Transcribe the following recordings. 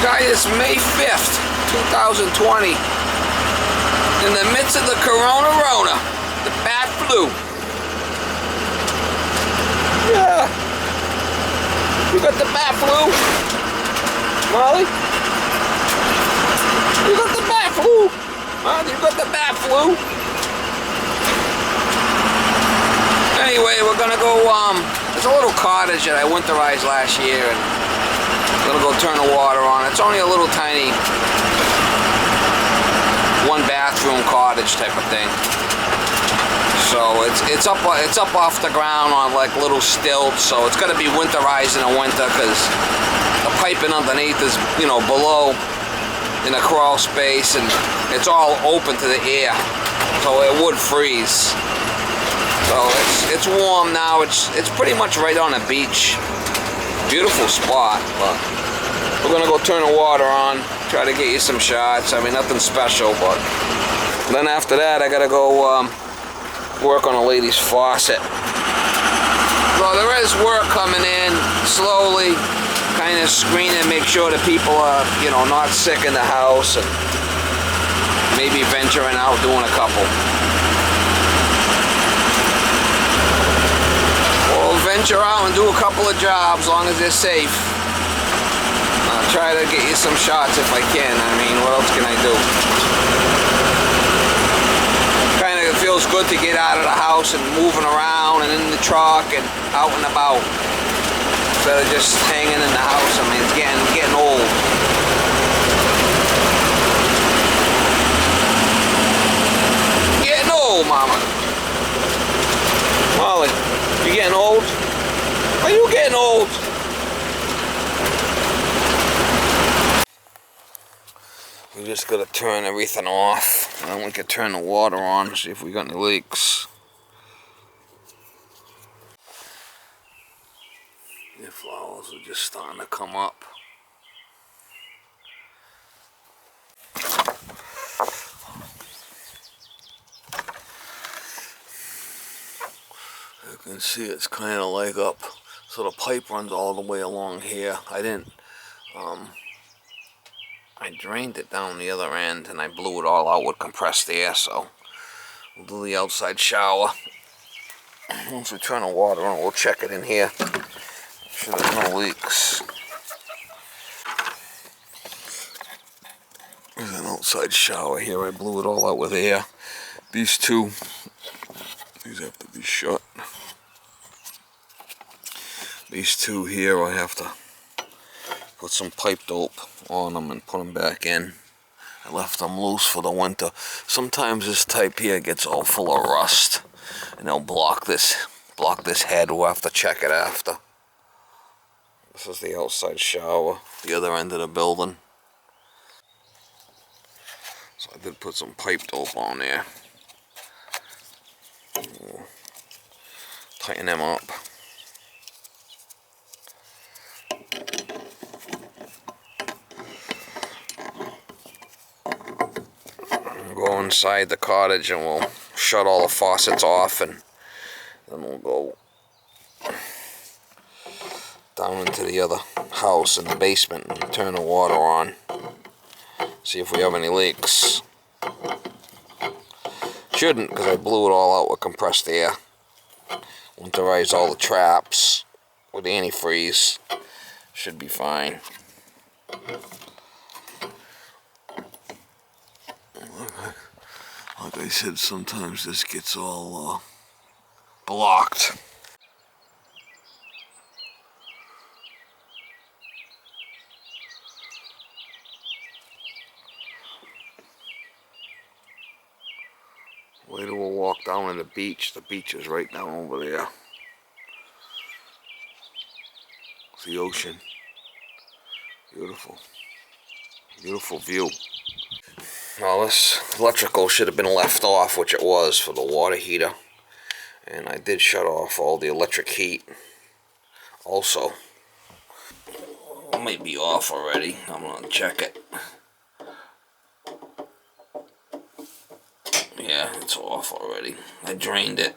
Guys, it's May 5th, 2020. In the midst of the Corona, the bat flu. Yeah. You got the bat flu? Molly? You got the bat flu? Huh? You got the bat flu? Anyway, we're gonna go, there's a little cottage that I winterized last year, and I'm gonna go turn the water on. It's only a little tiny one bathroom cottage type of thing. So it's up off the ground on like little stilts, so it's gonna be winterized in the winter because the piping underneath is, you know, below in a crawl space, and it's all open to the air, so it would freeze. So it's warm now. It's pretty much right on the beach. Beautiful spot, but we're gonna go turn the water on, try to get you some shots. I mean, nothing special, but then after that I gotta go work on a lady's faucet. So there is work coming in slowly, kind of screening, make sure that people are, you know, not sick in the house, and maybe venturing out doing a couple. We'll venture out and do a couple of jobs, as long as they're safe. I'll try to get you some shots if I can. I mean, what else can I do? Kind of feels good to get out of the house and moving around and in the truck and out and about, instead of just hanging in the house. I mean, it's getting old. Getting old, Mama. Molly, you getting old? Are you getting old? We just gotta turn everything off, and then we can turn the water on, see if we got any leaks. The flowers are just starting to come up. You can see it's kind of like up, so the pipe runs all the way along here. I drained it down the other end, and I blew it all out with compressed air, so we'll do the outside shower. Once we turn the water on, we'll check it in here. Make sure there's no leaks. There's an outside shower here. I blew it all out with air. These have to be shut. These two here, I have to put some pipe dope on them and put them back in. I left them loose for the winter. Sometimes this type here gets all full of rust, and they'll block this head. We'll have to check it after. This is the outside shower, the other end of the building. So I did put some pipe dope on there. We'll tighten them up. Go inside the cottage and we'll shut all the faucets off, and then we'll go down into the other house in the basement and turn the water on, see if we have any leaks. Shouldn't, because I blew it all out with compressed air. Winterized all the traps with antifreeze. Should be fine. Like I said, sometimes this gets all blocked. Later we'll walk down to the beach. The beach is right down over there. It's the ocean. Beautiful. Beautiful view. Now this electrical should have been left off, which it was, for the water heater. And I did shut off all the electric heat also. It might be off already. I'm gonna check it. Yeah, it's off already. I drained it,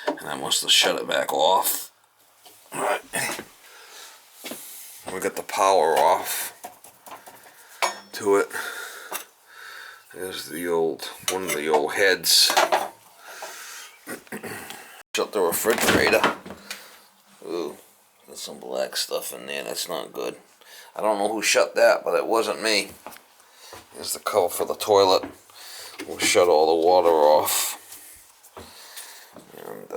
and I must have shut it back off. Alright. We got the power off. to it. There's the one of the old heads. Shut the refrigerator. Ooh, there's some black stuff in there. That's not good. I don't know who shut that, but it wasn't me. Here's the cover for the toilet. We'll shut all the water off. And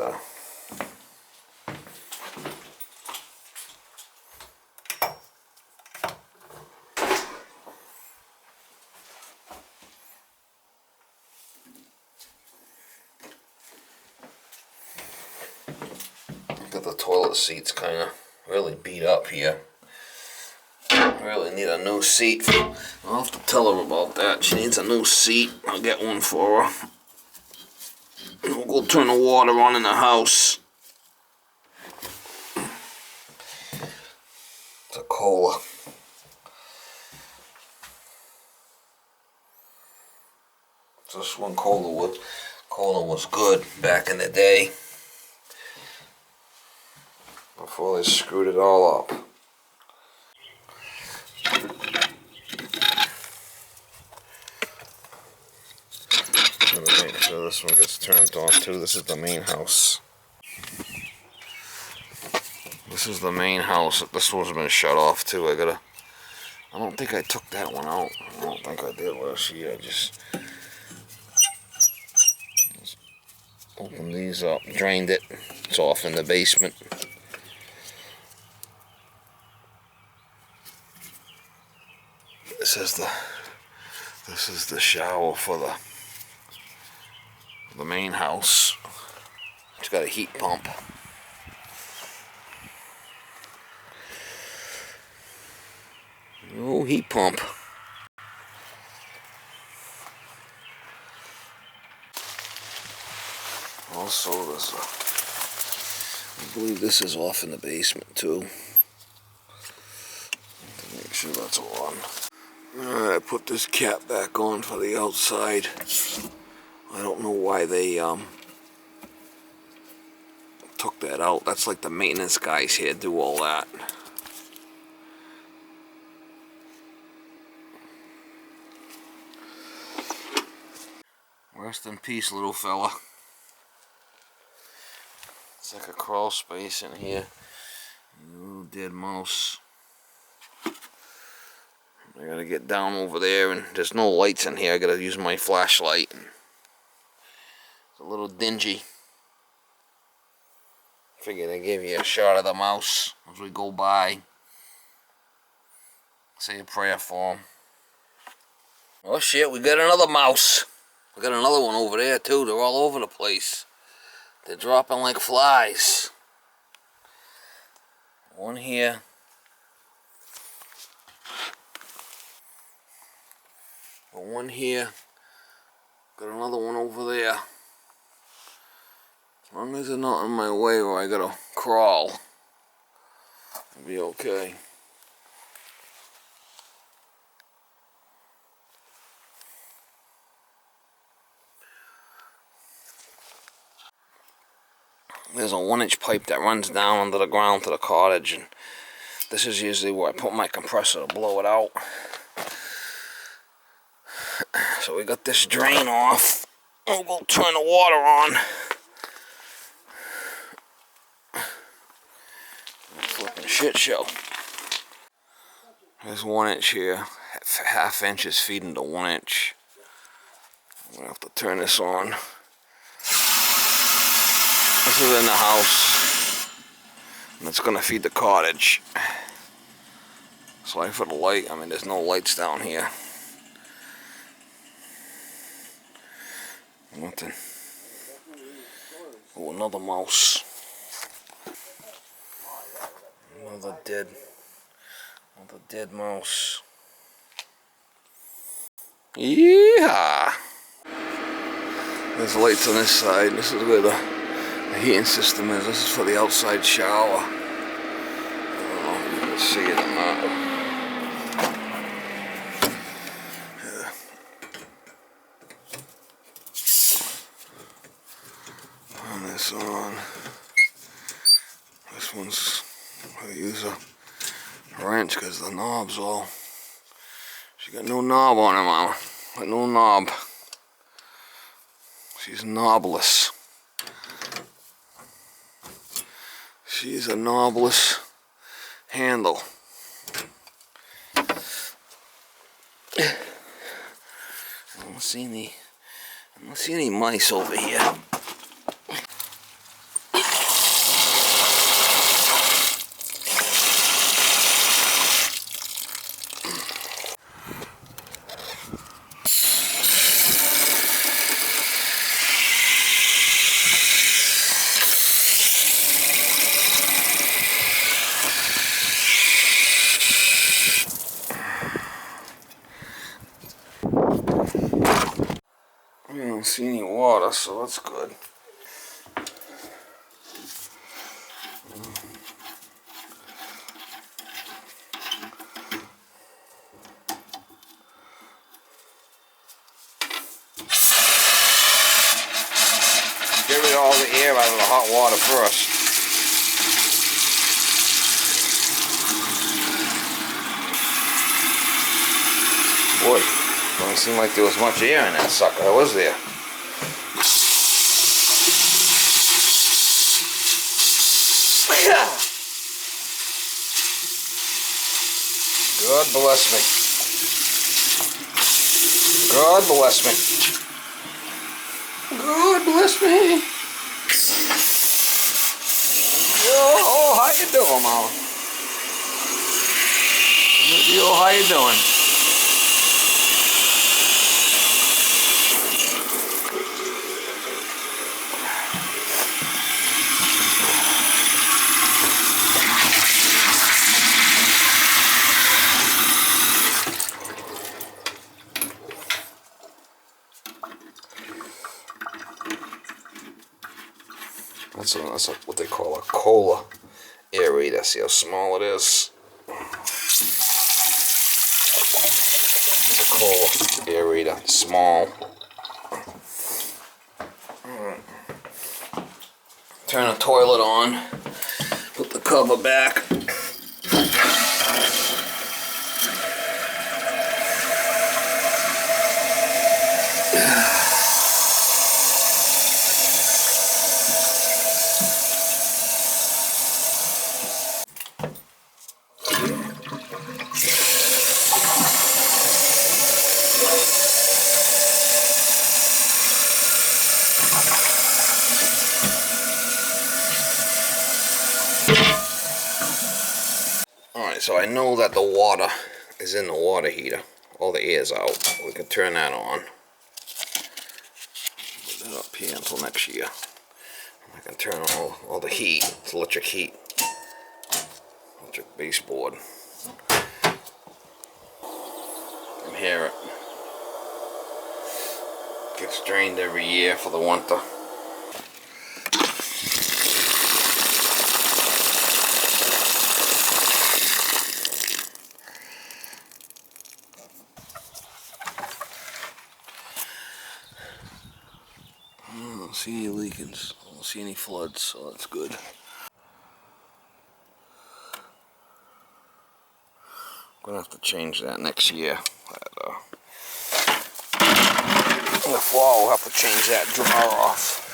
got the toilet seats kind of really beat up here. Really need a new seat. I'll have to tell her about that. She needs a new seat. I'll get one for her. We'll go turn the water on in the house. It's a cola. This one cola was good back in the day. Before they screwed it all up. I'm gonna make sure this one gets turned on too. This is the main house. This is the main house. This one's been shut off too. I don't think I took that one out. I don't think I did last year. I just opened these up, drained it. It's off in the basement. This is the shower for the main house. It's got a heat pump. Oh, heat pump. Also, I believe this is off in the basement too. Make sure that's on. Alright, I put this cap back on for the outside. I don't know why they took that out. That's like the maintenance guys here do all that. Rest in peace, little fella. It's like a crawl space in here. Little dead mouse. I gotta get down over there, and there's no lights in here. I gotta use my flashlight. It's a little dingy. Figured I'd give you a shot of the mouse as we go by. Say a prayer for him. Oh shit, we got another mouse. We got another one over there too. They're all over the place. They're dropping like flies. One here. One here. Got another one over there. As long as they're not in my way or I gotta crawl, it'll be okay. There's a 1-inch pipe that runs down under the ground to the cottage, and this is usually where I put my compressor to blow it out. So we got this drain off. We'll go turn the water on. Flipping shit show. There's 1-inch here. Half inch is feeding to 1-inch. I'm gonna have to turn this on. This is in the house, and it's gonna feed the cottage. Sorry for the light. I mean, there's no lights down here. Nothing. Oh, another mouse. Another dead mouse. Yeah. There's lights on this side. This is where the heating system is. This is for the outside shower. I don't know if you can see it or not. Yeah. Turn this on. This one's, I use a wrench because the knob's all, as She got no knob on her, Mama. Got no knob. She's knobless. She's a knobless handle. I don't see any mice over here. We don't see any water, so that's good. Get rid of all the air out of the hot water first. Boy, don't seem like there was much air in that sucker. Was there? God bless me. God bless me. God bless me. Oh, how you doing, Mama? Yo, how you doing? That's what they call a cola aerator. See how small it is? It's a cola aerator, small. Turn the toilet on, put the cover back. Alright, so I know that the water is in the water heater. All the air's out. We can turn that on. Put that up here until next year. I can turn on all the heat. It's electric heat. Electric baseboard. You can hear it. Gets drained every year for the winter. I don't see any leakings. I don't see any floods, so that's good. I'm gonna have to change that next year. In the fall, we'll have to change that drawer off.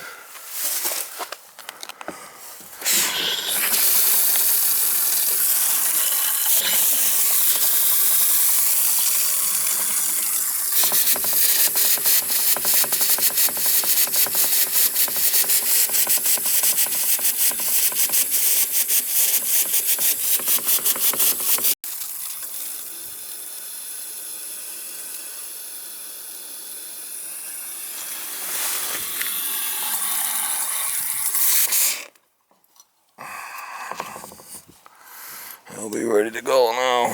I'll be ready to go now.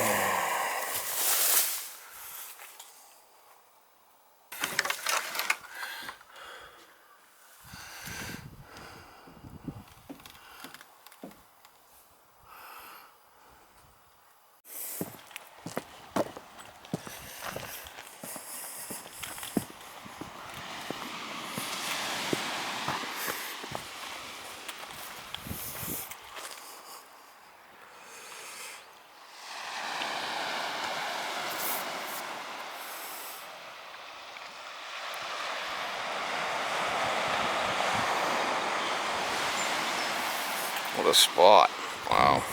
What a spot. Wow.